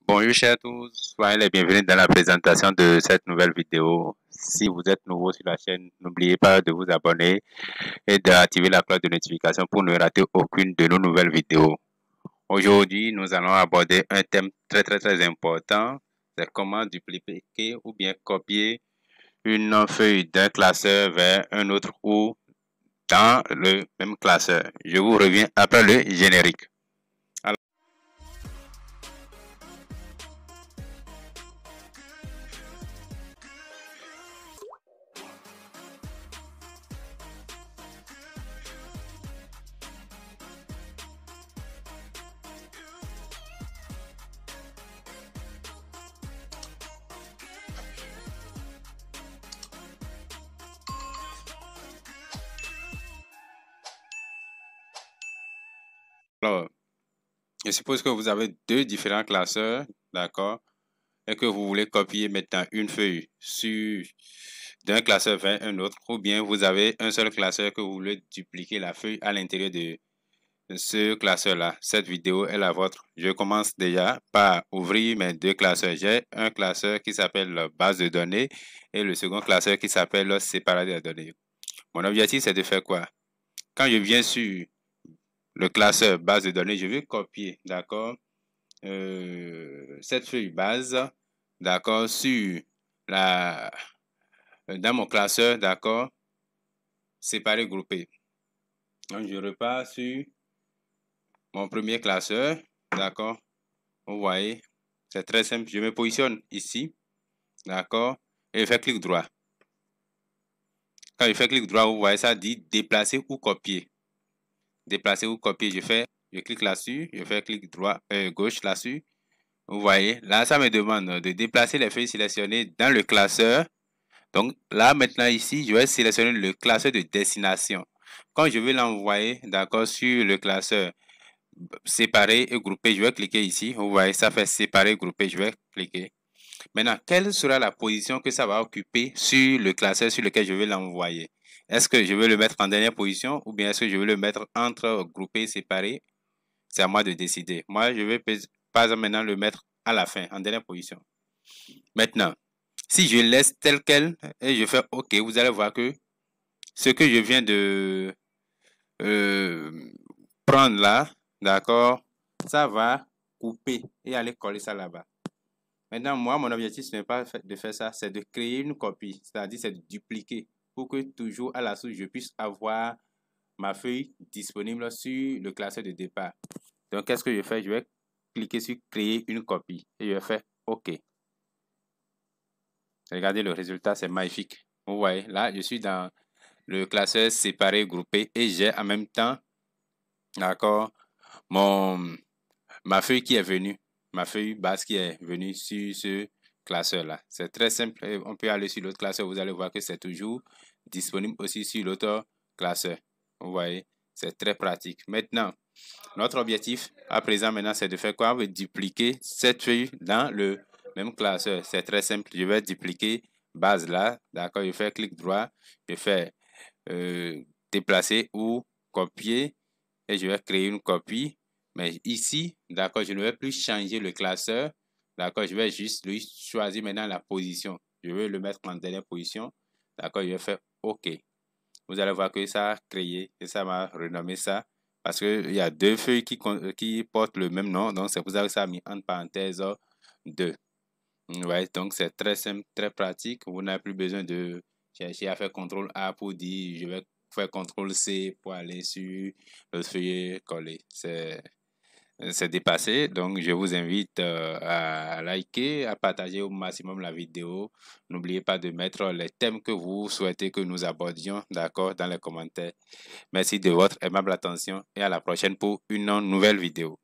Bonjour chers à tous, soyez les bienvenus dans la présentation de cette nouvelle vidéo. Si vous êtes nouveau sur la chaîne, n'oubliez pas de vous abonner et d'activer la cloche de notification pour ne rater aucune de nos nouvelles vidéos. Aujourd'hui, nous allons aborder un thème très important, c'est comment dupliquer ou bien copier une feuille d'un classeur vers un autre ou dans le même classeur. Je vous reviens après le générique. Alors, je suppose que vous avez deux différents classeurs, d'accord, et que vous voulez copier maintenant une feuille d'un classeur vers un autre, ou bien vous avez un seul classeur que vous voulez dupliquer la feuille à l'intérieur de ce classeur-là. Cette vidéo est la vôtre. Je commence déjà par ouvrir mes deux classeurs. J'ai un classeur qui s'appelle base de données et le second classeur qui s'appelle séparé de données. Mon objectif, c'est de faire quoi? Quand je viens sur le classeur base de données, je vais copier, d'accord, cette feuille base, d'accord, dans mon classeur, d'accord, séparé, groupé. Donc, je repars sur mon premier classeur, d'accord, vous voyez, c'est très simple, je me positionne ici, d'accord, et je fais clic droit. Quand je fais clic droit, vous voyez, ça dit déplacer ou copier. Déplacer ou copier, je clique là-dessus, je fais clic droit, gauche là-dessus. Vous voyez, là, ça me demande de déplacer les feuilles sélectionnées dans le classeur. Donc, là, maintenant, ici, je vais sélectionner le classeur de destination. Quand je vais l'envoyer, d'accord, sur le classeur séparé et groupé, je vais cliquer ici. Vous voyez, ça fait séparé, groupé, je vais cliquer. Maintenant, quelle sera la position que ça va occuper sur le classeur sur lequel je vais l'envoyer? Est-ce que je vais le mettre en dernière position ou bien est-ce que je vais le mettre entre groupé et séparé? C'est à moi de décider. Moi, je vais par exemple maintenant le mettre à la fin, en dernière position. Maintenant, si je laisse tel quel et je fais OK, vous allez voir que ce que je viens de prendre là, d'accord, ça va couper et aller coller ça là-bas. Maintenant, moi, mon objectif, ce n'est pas de faire ça, c'est de créer une copie, c'est-à-dire c'est de dupliquer pour que toujours à la source, je puisse avoir ma feuille disponible sur le classeur de départ. Donc, qu'est-ce que je fais? Je vais cliquer sur créer une copie et je vais faire OK. Regardez le résultat, c'est magnifique. Vous voyez, là, je suis dans le classeur séparé, groupé et j'ai en même temps, d'accord, ma feuille qui est venue, ma feuille base qui est venue sur ce classeur-là. C'est très simple. On peut aller sur l'autre classeur, vous allez voir que c'est toujours disponible aussi sur l'autre classeur. Vous voyez, c'est très pratique. Maintenant, notre objectif à présent maintenant, c'est de faire quoi? On veut dupliquer cette feuille dans le même classeur. C'est très simple. Je vais dupliquer base là. D'accord, je fais clic droit. Je fais déplacer ou copier et je vais créer une copie. Mais ici, d'accord, je ne vais plus changer le classeur. D'accord, je vais juste lui choisir maintenant la position. Je vais le mettre en dernière position. D'accord, je vais faire OK. Vous allez voir que ça a créé et ça m'a renommé ça. Parce qu'il y a deux feuilles qui portent le même nom. Donc, c'est pour ça que ça a mis entre parenthèses 2. Ouais, donc, c'est très simple, très pratique. Vous n'avez plus besoin de chercher à faire CTRL A pour dire je vais faire CTRL C pour aller sur le feuillet collé. C'est dépassé. Donc, je vous invite à liker, à partager au maximum la vidéo. N'oubliez pas de mettre les thèmes que vous souhaitez que nous abordions, d'accord, dans les commentaires. Merci de votre aimable attention et à la prochaine pour une nouvelle vidéo.